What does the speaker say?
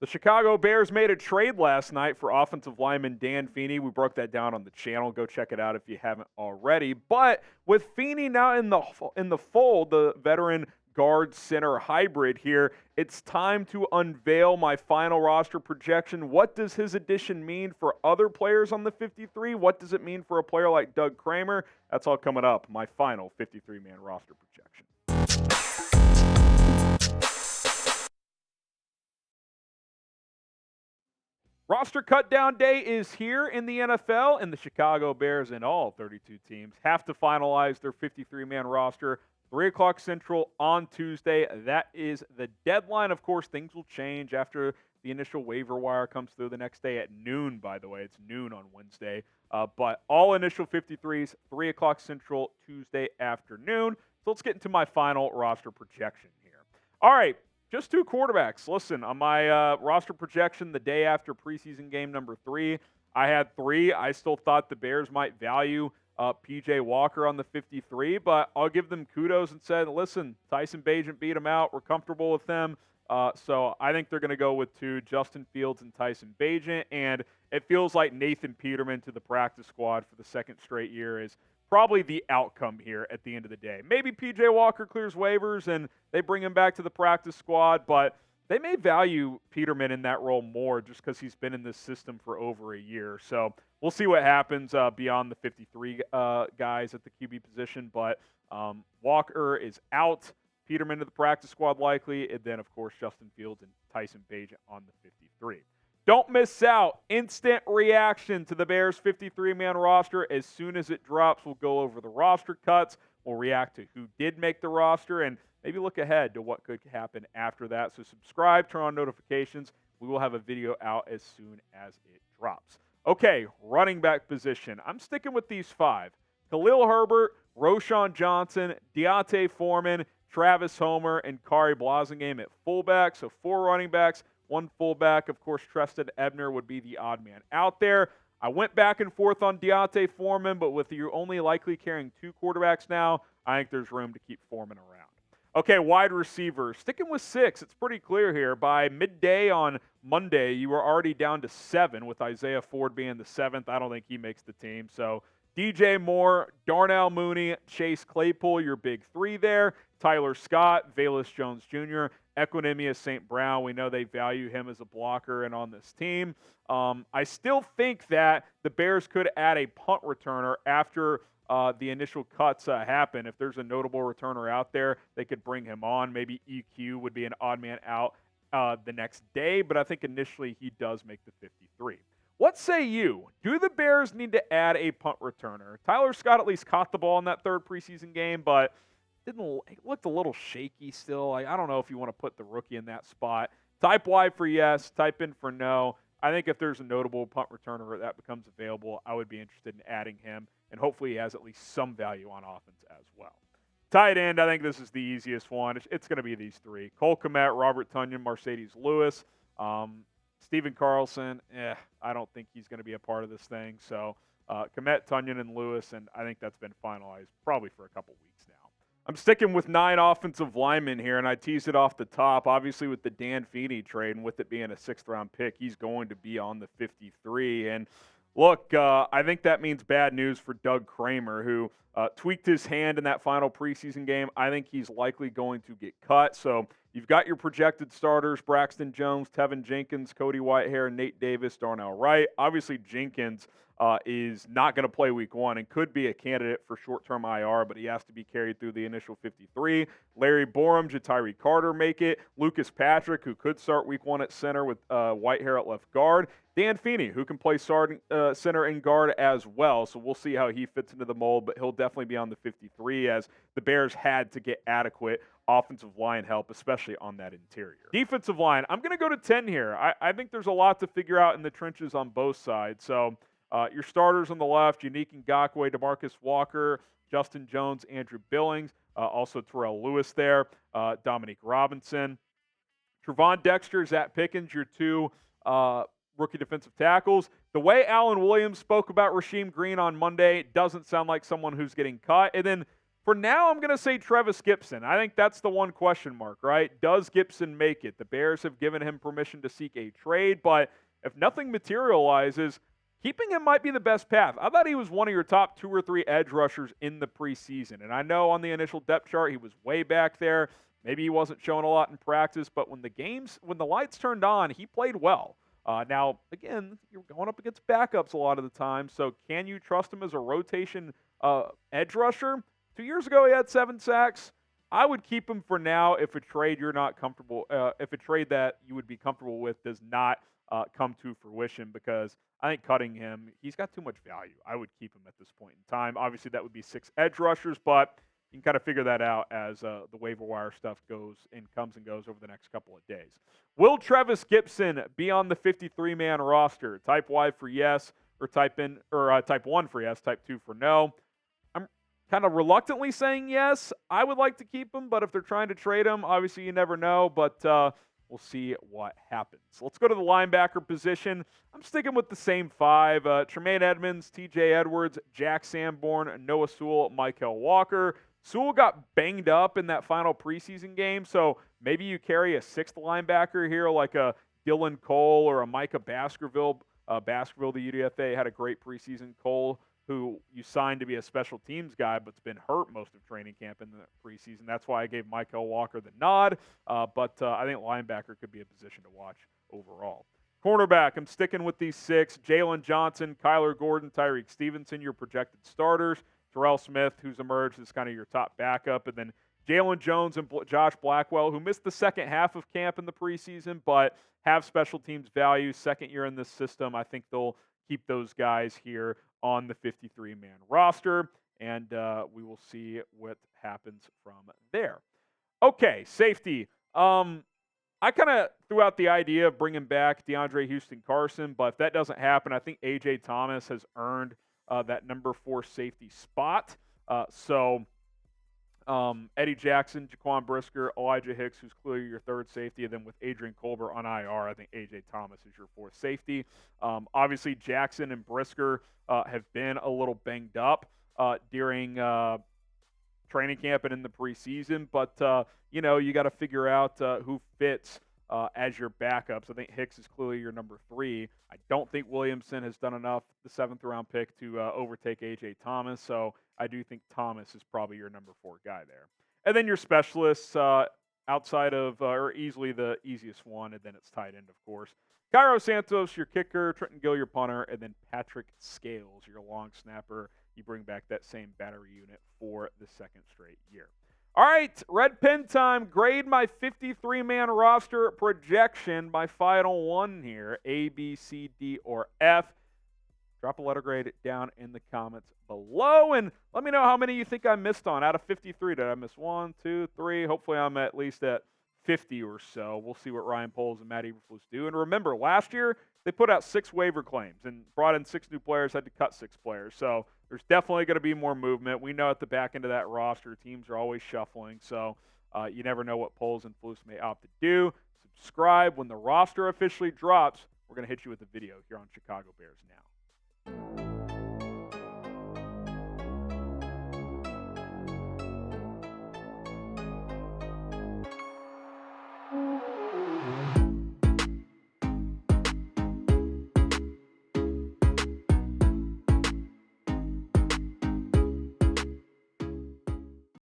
The Chicago Bears made a trade last night for offensive lineman Dan Feeney. We broke that down on the channel. Go check it out if you haven't already. But with Feeney now in the fold, the veteran guard center hybrid here, it's time to unveil my final roster projection. What does his addition mean for other players on the 53? What does it mean for a player like Doug Kramer? That's all coming up. My final 53-man roster projection. Roster cutdown day is here in the NFL, and the Chicago Bears and all 32 teams have to finalize their 53-man roster 3 o'clock Central on Tuesday. That is the deadline. Of course, things will change after the initial waiver wire comes through the next day at noon, by the way. It's noon on Wednesday. But all initial 53s, 3 o'clock Central Tuesday afternoon. So let's get into my final roster projection here. All right. Just 2 quarterbacks. Listen, on my roster projection the day after preseason game number 3, I had 3. I still thought the Bears might value P.J. Walker on the 53, but I'll give them kudos and said, listen, Tyson Bagent beat him out. We're comfortable with them. So I think they're going to go with 2, Justin Fields and Tyson Bagent, and it feels like Nathan Peterman to the practice squad for the second straight year is probably the outcome here at the end of the day. Maybe P.J. Walker clears waivers and they bring him back to the practice squad, but they may value Peterman in that role more just because he's been in this system for over a year. So we'll see what happens beyond the 53 guys at the QB position, but Walker is out. Peterman to the practice squad likely, and then, of course, Justin Fields and Tyson Bagent on the 53. Don't miss out. Instant reaction to the Bears' 53-man roster. As soon as it drops, we'll go over the roster cuts. We'll react to who did make the roster and maybe look ahead to what could happen after that. So subscribe, turn on notifications. We will have a video out as soon as it drops. Okay, running back position. I'm sticking with these 5. Khalil Herbert, Roschon Johnson, D'Onta Foreman, Travis Homer, and Khari Blasingame at fullback. So 4 running backs, 1 fullback. Of course, Treston Ebner would be the odd man out there. I went back and forth on D'Onta Foreman, but with you only likely carrying 2 quarterbacks now, I think there's room to keep Foreman around. Okay, wide receiver. Sticking with 6. It's pretty clear here. By midday on Monday, you were already down to 7, with Isaiah Ford being the 7th. I don't think he makes the team. So DJ Moore, Darnell Mooney, Chase Claypool, your big 3 there. Tyler Scott, Velus Jones Jr., Equanimeous St. Brown. We know they value him as a blocker and on this team. I still think that the Bears could add a punt returner after the initial cuts happen. If there's a notable returner out there, they could bring him on. Maybe EQ would be an odd man out the next day, but I think initially he does make the 53. What say you? Do the Bears need to add a punt returner? Tyler Scott at least caught the ball in that 3rd preseason game, but it looked a little shaky still. I don't know if you want to put the rookie in that spot. Type Y for yes, type in for no. I think if there's a notable punt returner that becomes available, I would be interested in adding him, and hopefully he has at least some value on offense as well. Tight end, I think this is the easiest one. It's going to be these 3. Cole Kmet, Robert Tonyan, Marcedes Lewis. Steven Carlson, I don't think he's going to be a part of this thing. So Kmet, Tonyan, and Lewis, and I think that's been finalized probably for a couple weeks now. I'm sticking with 9 offensive linemen here, and I teased it off the top. Obviously, with the Dan Feeney trade and with it being a 6th-round pick, he's going to be on the 53. And look, I think that means bad news for Doug Kramer, who tweaked his hand in that final preseason game. I think he's likely going to get cut. So you've got your projected starters, Braxton Jones, Tevin Jenkins, Cody Whitehair, Nate Davis, Darnell Wright. Obviously, Jenkins is not going to play week 1 and could be a candidate for short-term IR, but he has to be carried through the initial 53. Larry Borum, Jatiri Carter make it. Lucas Patrick, who could start week 1 at center with Whitehair at left guard. Dan Feeney, who can play center and guard as well, so we'll see how he fits into the mold, but he'll definitely be on the 53 as the Bears had to get adequate offensive line help, especially on that interior. Defensive line, I'm going to go to 10 here. I think there's a lot to figure out in the trenches on both sides. So your starters on the left, Unique Ngakoue, DeMarcus Walker, Justin Jones, Andrew Billings, also Terrell Lewis there, Dominique Robinson. Trevon Dexter, Zach Pickens, your 2 rookie defensive tackles. The way Alan Williams spoke about Rasheem Green on Monday doesn't sound like someone who's getting cut. And then For now, I'm going to say Trevis Gipson. I think that's the one question mark, right? Does Gipson make it? The Bears have given him permission to seek a trade, but if nothing materializes, keeping him might be the best path. I thought he was one of your top 2 or 3 edge rushers in the preseason. And I know on the initial depth chart, he was way back there. Maybe he wasn't showing a lot in practice, but when the lights turned on, he played well. Now, again, you're going up against backups a lot of the time, so can you trust him as a rotation edge rusher? 2 years ago, he had 7 sacks. I would keep him for now if a trade you're not comfortable, if a trade that you would be comfortable with does not come to fruition, because I think cutting him, he's got too much value. I would keep him at this point in time. Obviously, that would be 6 edge rushers, but you can kind of figure that out as the waiver wire stuff comes and goes over the next couple of days. Will Trevis Gipson be on the 53-man roster? Type Y for yes, or type 1 for yes, type 2 for no. Kind of reluctantly saying yes. I would like to keep him, but if they're trying to trade him, obviously you never know, but we'll see what happens. Let's go to the linebacker position. I'm sticking with the same 5. Tremaine Edmonds, TJ Edwards, Jack Sanborn, Noah Sewell, Michael Walker. Sewell got banged up in that final preseason game, so maybe you carry a 6th linebacker here like a Dylan Cole or a Micah Baskerville. Baskerville, the UDFA, had a great preseason. Cole, who you signed to be a special teams guy, but's been hurt most of training camp in the preseason. That's why I gave Michael Walker the nod. But I think linebacker could be a position to watch overall. Cornerback, I'm sticking with these 6. Jalen Johnson, Kyler Gordon, Tyreek Stevenson, your projected starters. Terrell Smith, who's emerged as kind of your top backup. And then Jalen Jones and Josh Blackwell, who missed the second half of camp in the preseason, but have special teams value. Second year in this system, I think they'll keep those guys here on the 53-man roster, and we will see what happens from there. Okay, safety. I kind of threw out the idea of bringing back DeAndre Houston-Carson, but if that doesn't happen, I think A.J. Thomas has earned that number 4 safety spot. Eddie Jackson, Jaquan Brisker, Elijah Hicks, who's clearly your 3rd safety, and then with Adrian Colbert on IR, I think A.J. Thomas is your 4th safety. Obviously, Jackson and Brisker have been a little banged up during training camp and in the preseason, but you got to figure out who fits as your backups. I think Hicks is clearly your number 3. I don't think Williamson has done enough, the 7th-round pick, to overtake A.J. Thomas, so I do think Thomas is probably your number 4 guy there. And then your specialists outside of, or easily the easiest one, and then it's tight end, of course. Cairo Santos, your kicker. Trenton Gill, your punter. And then Patrick Scales, your long snapper. You bring back that same battery unit for the 2nd straight year. All right, red pen time. Grade my 53-man roster projection. My final one here, A, B, C, D, or F. Drop a letter grade down in the comments below, and let me know how many you think I missed on. Out of 53, did I miss 1, 2, 3? Hopefully I'm at least at 50 or so. We'll see what Ryan Poles and Matt Eberflus do. And remember, last year they put out 6 waiver claims and brought in 6 new players, had to cut 6 players. So there's definitely going to be more movement. We know at the back end of that roster, teams are always shuffling. So you never know what Poles and Flus may opt to do. Subscribe. When the roster officially drops, we're going to hit you with a video here on Chicago Bears Now.